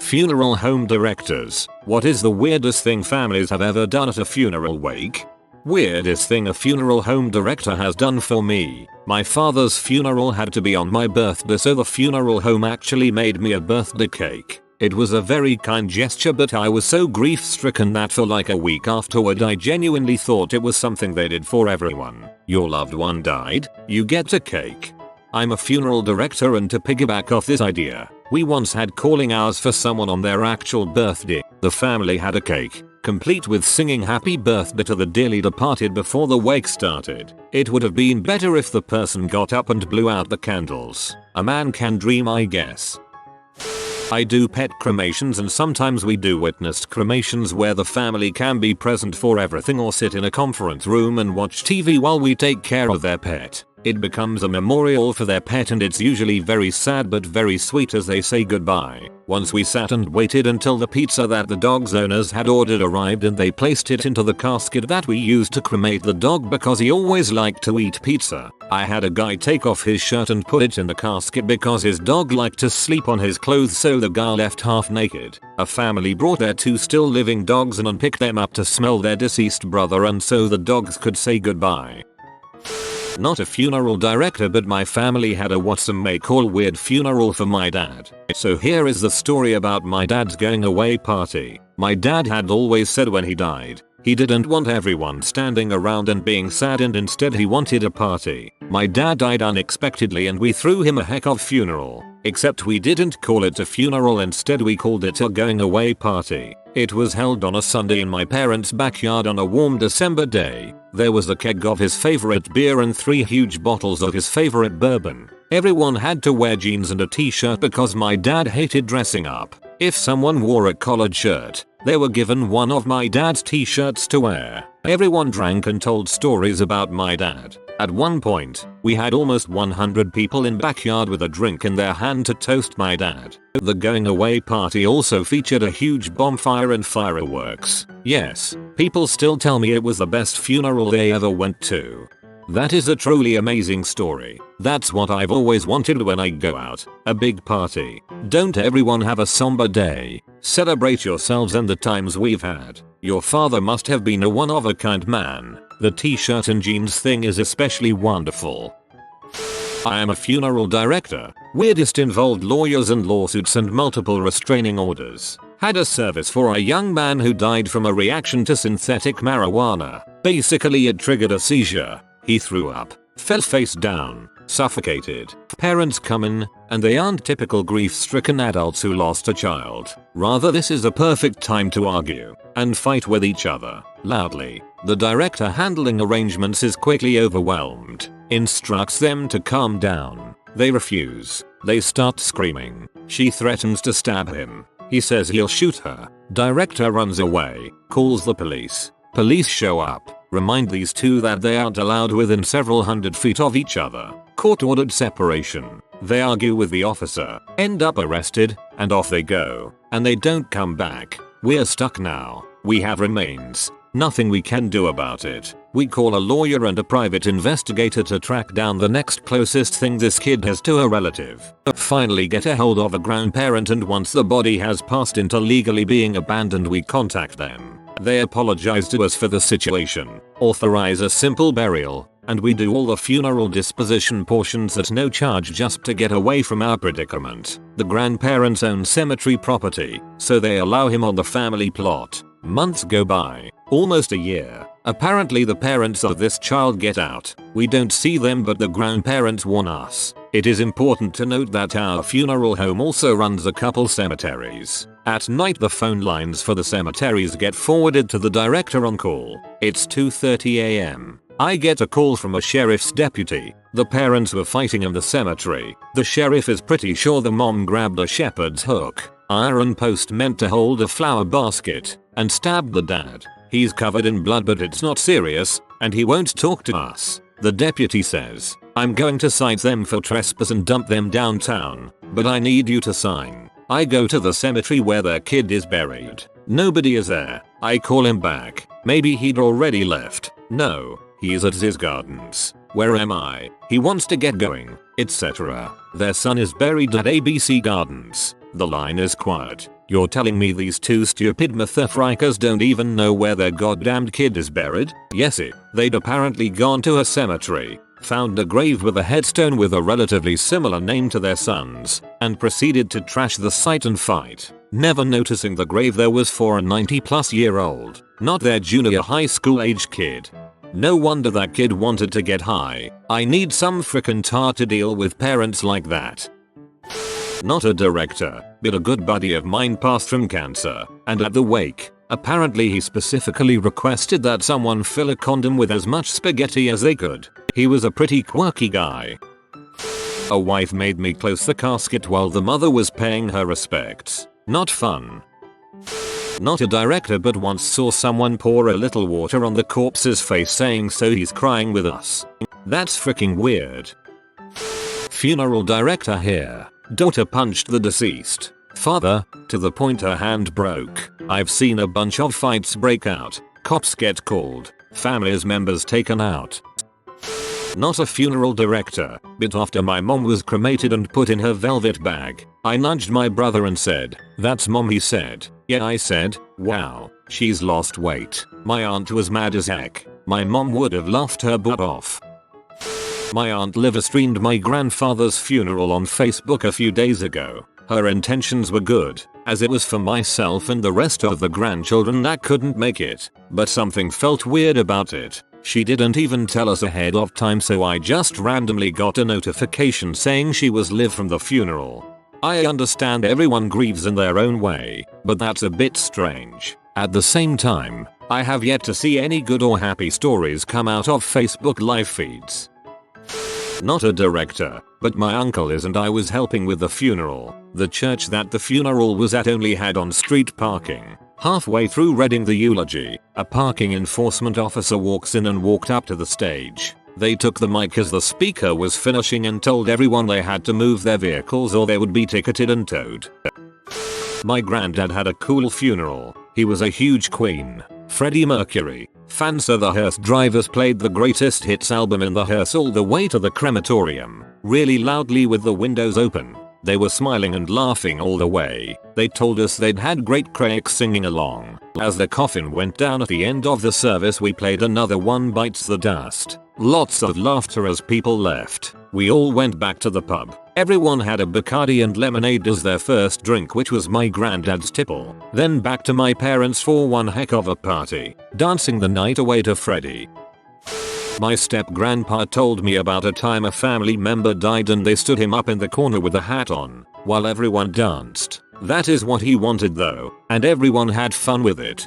Funeral home directors. What is the weirdest thing families have ever done at a funeral wake? Weirdest thing a funeral home director has done for me. My father's funeral had to be on my birthday, so the funeral home actually made me a birthday cake. It was a very kind gesture, but I was so grief stricken that for like a week afterward I genuinely thought it was something they did for everyone. Your loved one died? You get a cake. I'm a funeral director, and to piggyback off this idea, we once had calling hours for someone on their actual birthday. The family had a cake, complete with singing happy birthday to the dearly departed before the wake started. It would have been better if the person got up and blew out the candles. A man can dream, I guess. I do pet cremations, and sometimes we do witnessed cremations where the family can be present for everything or sit in a conference room and watch TV while we take care of their pet. It becomes a memorial for their pet, and it's usually very sad but very sweet as they say goodbye. Once we sat and waited until the pizza that the dog's owners had ordered arrived, and they placed it into the casket that we used to cremate the dog because he always liked to eat pizza. I had a guy take off his shirt and put it in the casket because his dog liked to sleep on his clothes, so the guy left half naked. A family brought their 2 still living dogs and picked them up to smell their deceased brother, and so the dogs could say goodbye. Not a funeral director, but my family had a what some may call weird funeral for my dad. So here is the story about my dad's going away party. My dad had always said when he died, he didn't want everyone standing around and being sad, and instead he wanted a party. My dad died unexpectedly and we threw him a heck of funeral. Except we didn't call it a funeral, instead we called it a going away party. It was held on a Sunday in my parents' backyard on a warm December day. There was a keg of his favorite beer and 3 huge bottles of his favorite bourbon. Everyone had to wear jeans and a t-shirt because my dad hated dressing up. If someone wore a collared shirt, they were given one of my dad's t-shirts to wear. Everyone drank and told stories about my dad. At one point, we had almost 100 people in backyard with a drink in their hand to toast my dad. The going away party also featured a huge bonfire and fireworks. Yes, people still tell me it was the best funeral they ever went to. That is a truly amazing story. That's what I've always wanted when I go out. A big party. Don't everyone have a somber day. Celebrate yourselves and the times we've had. Your father must have been a one-of-a-kind man. The t-shirt and jeans thing is especially wonderful. I am a funeral director. Weirdest involved lawyers and lawsuits and multiple restraining orders. Had a service for a young man who died from a reaction to synthetic marijuana. Basically it triggered a seizure. He threw up, fell face down, suffocated. Parents come in, and they aren't typical grief-stricken adults who lost a child. Rather, this is a perfect time to argue and fight with each other loudly. The director handling arrangements is quickly overwhelmed, instructs them to calm down. They refuse. They start screaming. She threatens to stab him. He says he'll shoot her. Director runs away, calls the police. Police show up, remind these two that they aren't allowed within several hundred feet of each other. Court ordered separation. They argue with the officer, end up arrested, and off they go. And they don't come back. We're stuck now. We have remains. Nothing we can do about it. We call a lawyer and a private investigator to track down the next closest thing this kid has to a relative. Finally get a hold of a grandparent, and once the body has passed into legally being abandoned, we contact them. They apologize to us for the situation, authorize a simple burial, and we do all the funeral disposition portions at no charge just to get away from our predicament. The grandparents own cemetery property, so they allow him on the family plot. Months go by, almost a year. Apparently the parents of this child get out. We don't see them, but the grandparents warn us. It is important to note that our funeral home also runs a couple cemeteries. At night the phone lines for the cemeteries get forwarded to the director on call. It's 2:30 a.m. I get a call from a sheriff's deputy. The parents were fighting in the cemetery. The sheriff is pretty sure the mom grabbed a shepherd's hook, iron post meant to hold a flower basket, and stabbed the dad. He's covered in blood, but it's not serious, and he won't talk to us. The deputy says, I'm going to cite them for trespass and dump them downtown, but I need you to sign. I go to the cemetery where their kid is buried. Nobody is there. I call him back. Maybe he'd already left. No, he's at his gardens. Where am I? He wants to get going, etc. Their son is buried at ABC Gardens. The line is quiet. You're telling me these two stupid motherfuckers don't even know where their goddamned kid is buried? Yes, they'd apparently gone to a cemetery, found a grave with a headstone with a relatively similar name to their son's, and proceeded to trash the site and fight, never noticing the grave there was for a 90-plus-year-old, not their junior high school age kid. No wonder that kid wanted to get high. I need some frickin' tar to deal with parents like that. Not a director, but a good buddy of mine passed from cancer, and at the wake, apparently he specifically requested that someone fill a condom with as much spaghetti as they could. He was a pretty quirky guy. A wife made me close the casket while the mother was paying her respects. Not fun. Not a director, but once saw someone pour a little water on the corpse's face saying so he's crying with us. That's freaking weird. Funeral director here. Daughter punched the deceased father to the point her hand broke. I've seen a bunch of fights break out. Cops get called. Families members taken out. Not a funeral director, but after my mom was cremated and put in her velvet bag, I nudged my brother and said, "That's mom," he said. Yeah, I said, "Wow, she's lost weight." My aunt was mad as heck. My mom would have laughed her butt off. My aunt live streamed my grandfather's funeral on Facebook a few days ago. Her intentions were good, as it was for myself and the rest of the grandchildren that couldn't make it, but something felt weird about it. She didn't even tell us ahead of time, so I just randomly got a notification saying she was live from the funeral. I understand everyone grieves in their own way, but that's a bit strange. At the same time, I have yet to see any good or happy stories come out of Facebook live feeds. Not a director, but my uncle is, and I was helping with the funeral. The church that the funeral was at only had on-street parking. Halfway through reading the eulogy, a parking enforcement officer walks in and walked up to the stage. They took the mic as the speaker was finishing and told everyone they had to move their vehicles or they would be ticketed and towed. My granddad had a cool funeral. He was a huge Queen, Freddie Mercury fan, so the hearse drivers played the greatest hits album in the hearse all the way to the crematorium, really loudly with the windows open. They were smiling and laughing all the way. They told us they'd had great critics singing along. As the coffin went down at the end of the service, we played another One Bites the Dust. Lots of laughter as people left. We all went back to the pub. Everyone had a Bacardi and lemonade as their first drink, which was my granddad's tipple. Then back to my parents for one heck of a party, dancing the night away to Freddie. My step-grandpa told me about a time a family member died and they stood him up in the corner with a hat on, while everyone danced. That is what he wanted though, and everyone had fun with it.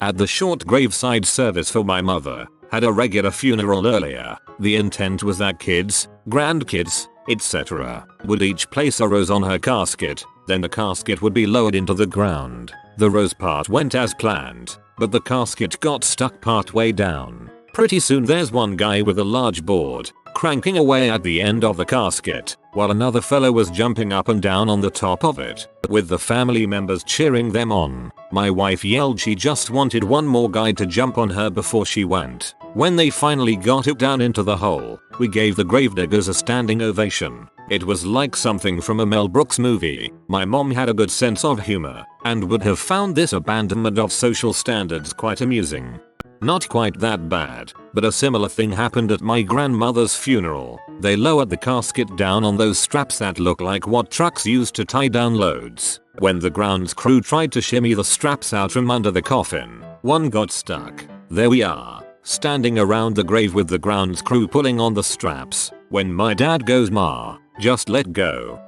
At the short graveside service for my mother, had a regular funeral earlier. The intent was that kids, grandkids, etc. would each place a rose on her casket, then the casket would be lowered into the ground. The rose part went as planned, but the casket got stuck part way down. Pretty soon there's one guy with a large board, cranking away at the end of the casket, while another fellow was jumping up and down on the top of it, with the family members cheering them on. My wife yelled she just wanted one more guy to jump on her before she went. When they finally got it down into the hole, we gave the gravediggers a standing ovation. It was like something from a Mel Brooks movie. My mom had a good sense of humor, and would have found this abandonment of social standards quite amusing. Not quite that bad, but a similar thing happened at my grandmother's funeral. They lowered the casket down on those straps that look like what trucks use to tie down loads. When the grounds crew tried to shimmy the straps out from under the coffin, one got stuck. There we are, standing around the grave with the grounds crew pulling on the straps. When my dad goes, "Ma, just let go."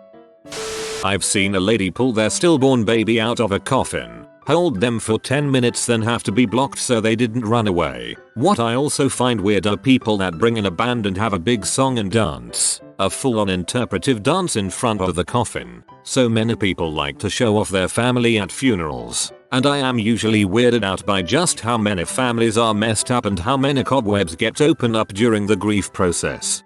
I've seen a lady pull their stillborn baby out of a coffin, hold them for 10 minutes, then have to be blocked so they didn't run away. What I also find weird are people that bring in a band and have a big song and dance. A full-on interpretive dance in front of the coffin. So many people like to show off their family at funerals, and I am usually weirded out by just how many families are messed up and how many cobwebs get opened up during the grief process.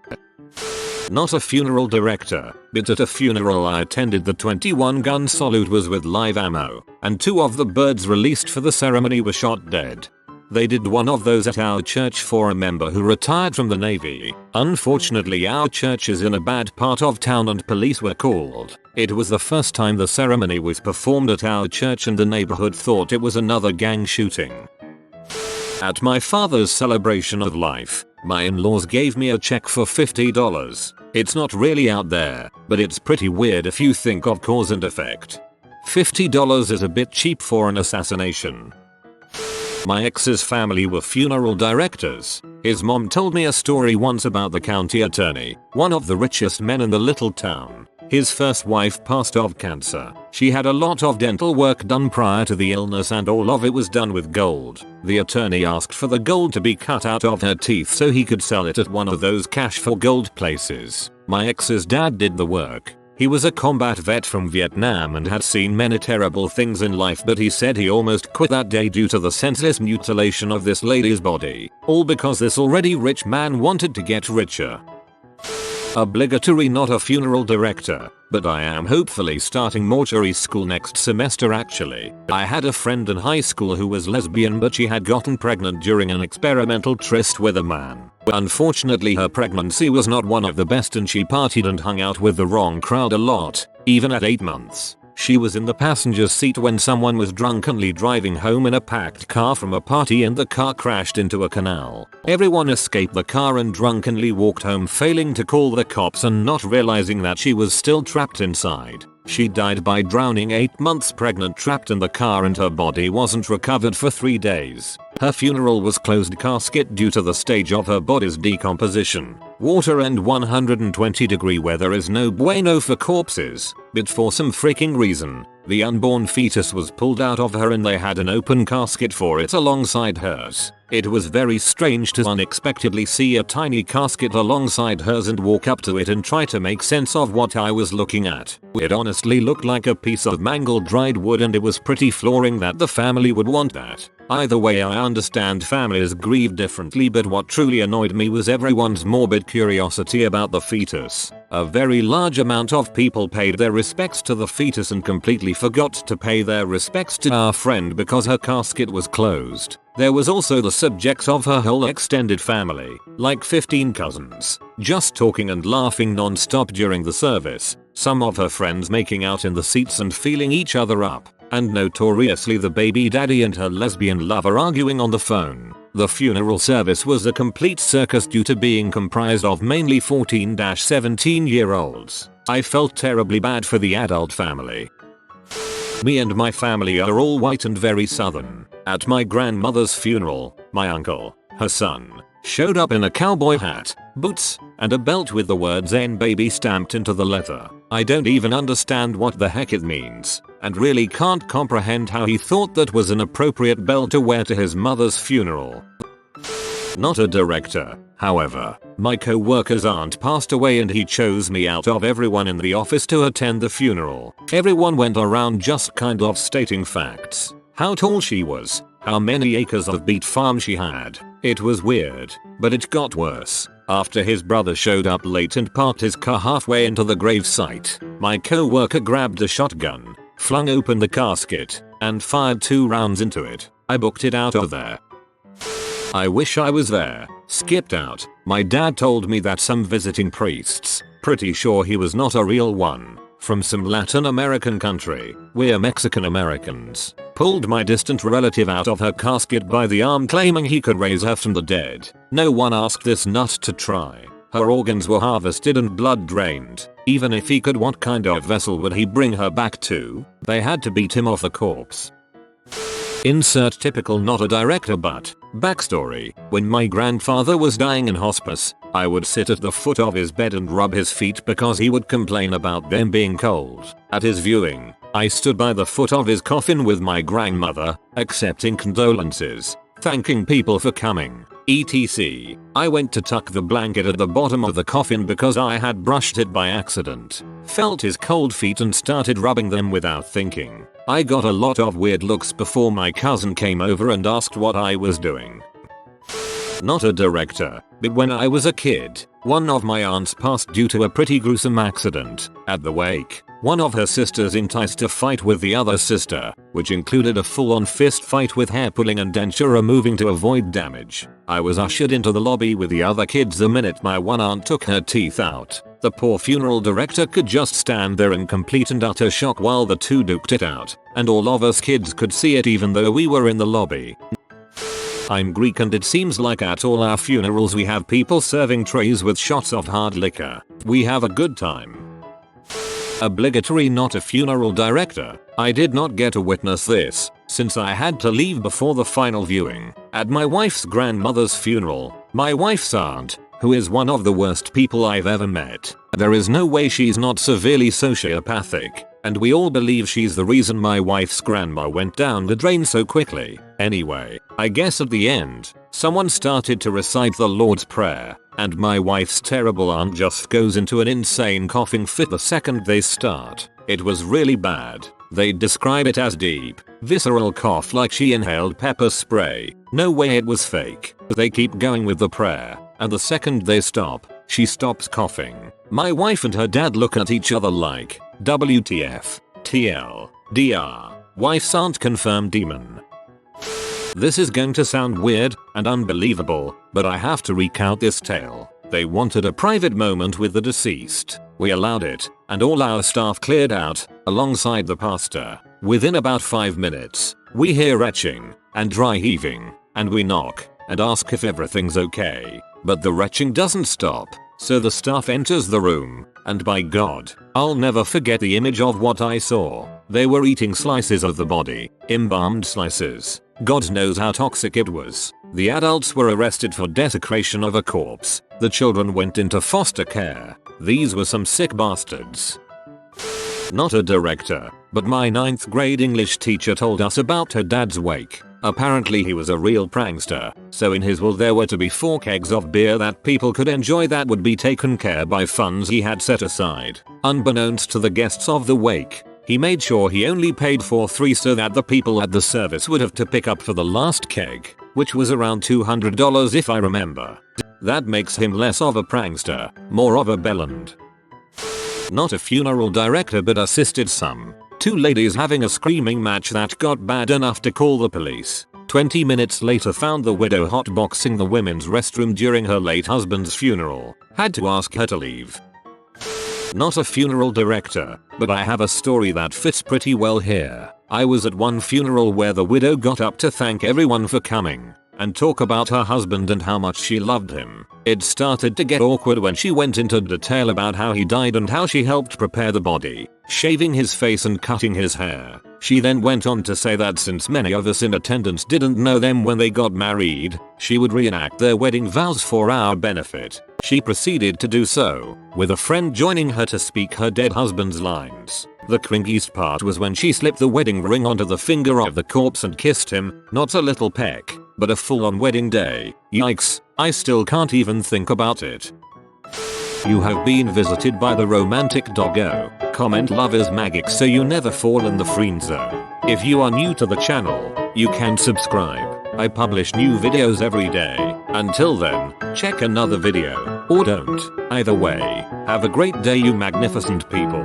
Not a funeral director, but at a funeral I attended, the 21-gun salute was with live ammo, and 2 of the birds released for the ceremony were shot dead. They did one of those at our church for a member who retired from the Navy. Unfortunately, our church is in a bad part of town and police were called. It was the first time the ceremony was performed at our church and the neighborhood thought it was another gang shooting. At my father's celebration of life, my in-laws gave me a check for $50. It's not really out there, but it's pretty weird if you think of cause and effect. $50 is a bit cheap for an assassination. My ex's family were funeral directors. His mom told me a story once about the county attorney, one of the richest men in the little town. His first wife passed of cancer. She had a lot of dental work done prior to the illness and all of it was done with gold. The attorney asked for the gold to be cut out of her teeth so he could sell it at one of those cash for gold places. My ex's dad did the work. He was a combat vet from Vietnam and had seen many terrible things in life, but he said he almost quit that day due to the senseless mutilation of this lady's body. All because this already rich man wanted to get richer. Obligatory, not a funeral director, but I am hopefully starting mortuary school next semester actually. I had a friend in high school who was lesbian, but she had gotten pregnant during an experimental tryst with a man. Unfortunately, her pregnancy was not one of the best and she partied and hung out with the wrong crowd a lot, even at 8 months. She was in the passenger seat when someone was drunkenly driving home in a packed car from a party and the car crashed into a canal. Everyone escaped the car and drunkenly walked home, failing to call the cops and not realizing that she was still trapped inside. She died by drowning 8 months pregnant, trapped in the car, and her body wasn't recovered for 3 days. Her funeral was closed casket due to the stage of her body's decomposition. Water and 120-degree weather is no bueno for corpses, but for some freaking reason, the unborn fetus was pulled out of her and they had an open casket for it alongside hers. It was very strange to unexpectedly see a tiny casket alongside hers and walk up to it and try to make sense of what I was looking at. It honestly looked like a piece of mangled dried wood, and it was pretty flooring that the family would want that. Either way, I understand families grieve differently, but what truly annoyed me was everyone's morbid curiosity about the fetus. A very large amount of people paid their respects to the fetus and completely forgot to pay their respects to our friend because her casket was closed. There was also the subjects of her whole extended family, like 15 cousins, just talking and laughing non-stop during the service, some of her friends making out in the seats and feeling each other up, and notoriously the baby daddy and her lesbian lover arguing on the phone. The funeral service was a complete circus due to being comprised of mainly 14-17-year-olds. I felt terribly bad for the adult family. Me and my family are all white and very southern. At my grandmother's funeral, my uncle, her son, showed up in a cowboy hat, boots, and a belt with the words "N baby" stamped into the leather. I don't even understand what the heck it means, and really can't comprehend how he thought that was an appropriate belt to wear to his mother's funeral. Not a director, however. My co-worker's aunt passed away and he chose me out of everyone in the office to attend the funeral. Everyone went around just kind of stating facts. How tall she was, how many acres of beet farm she had. It was weird, but it got worse. After his brother showed up late and parked his car halfway into the gravesite, my co-worker grabbed a shotgun, flung open the casket, and fired 2 rounds into it. I booked it out of there. I wish I was there. Skipped out. My dad told me that some visiting priests, pretty sure he was not a real one, from some Latin American country, we're Mexican Americans, pulled my distant relative out of her casket by the arm claiming he could raise her from the dead. No one asked this nut to try. Her organs were harvested and blood drained. Even if he could, what kind of vessel would he bring her back to? They had to beat him off the corpse. Insert typical not a director but backstory. When my grandfather was dying in hospice, I would sit at the foot of his bed and rub his feet because he would complain about them being cold. At his viewing, I stood by the foot of his coffin with my grandmother, accepting condolences, thanking people for coming, etc. I went to tuck the blanket at the bottom of the coffin because I had brushed it by accident, felt his cold feet and started rubbing them without thinking. I got a lot of weird looks before my cousin came over and asked what I was doing. Not a director, but when I was a kid, one of my aunts passed due to a pretty gruesome accident. At the wake, One of her sisters enticed a fight with the other sister, which included a full-on fist fight with hair pulling and denture removing to avoid damage. I was ushered into the lobby with the other kids the minute my one aunt took her teeth out. The poor funeral director could just stand there in complete and utter shock while the two duked it out, and all of us kids could see it even though we were in the lobby. I'm Greek and it seems like at all our funerals we have people serving trays with shots of hard liquor. We have a good time. Obligatory not a funeral director. I did not get to witness this, since I had to leave before the final viewing. At my wife's grandmother's funeral, my wife's aunt, who is one of the worst people I've ever met. There is no way she's not severely sociopathic, and we all believe she's the reason my wife's grandma went down the drain so quickly. Anyway, I guess at the end, someone started to recite the Lord's Prayer, and my wife's terrible aunt just goes into an insane coughing fit the second they start. It was really bad. They'd describe it as deep, visceral cough like she inhaled pepper spray. No way it was fake. They keep going with the prayer, and the second they stop, she stops coughing. My wife and her dad look at each other like, WTF, TL, DR, wife's aunt confirmed demon. This is going to sound weird and unbelievable, but I have to recount this tale. They wanted a private moment with the deceased. We allowed it, and all our staff cleared out, alongside the pastor. Within about 5 minutes, we hear retching and dry heaving, and we knock and ask if everything's okay. But the retching doesn't stop, so the staff enters the room, and by God, I'll never forget the image of what I saw. They were eating slices of the body, embalmed slices. God knows how toxic it was. The adults were arrested for desecration of a corpse. The children went into foster care. These were some sick bastards. Not a director, but my 9th grade English teacher told us about her dad's wake. Apparently he was a real prankster, so in his will there were to be 4 kegs of beer that people could enjoy that would be taken care by funds he had set aside. Unbeknownst to the guests of the wake, he made sure he only paid for 3 so that the people at the service would have to pick up for the last keg, which was around $200 if I remember. That makes him less of a prankster, more of a bellend. Not a funeral director but assisted some. 2 ladies having a screaming match that got bad enough to call the police. 20 minutes later found the widow hotboxing the women's restroom during her late husband's funeral. Had to ask her to leave. Not a funeral director, but I have a story that fits pretty well here. I was at one funeral where the widow got up to thank everyone for coming and talk about her husband and how much she loved him. It started to get awkward when she went into detail about how he died and how she helped prepare the body, shaving his face and cutting his hair. She then went on to say that since many of us in attendance didn't know them when they got married, she would reenact their wedding vows for our benefit. She proceeded to do so, with a friend joining her to speak her dead husband's lines. The cringiest part was when she slipped the wedding ring onto the finger of the corpse and kissed him, not a little peck, but a full-on wedding day. Yikes, I still can't even think about it. You have been visited by the romantic doggo. Comment love is magic so you never fall in the friend zone. If you are new to the channel, you can subscribe. I publish new videos every day. Until then, check another video, or don't. Either way, have a great day you magnificent people.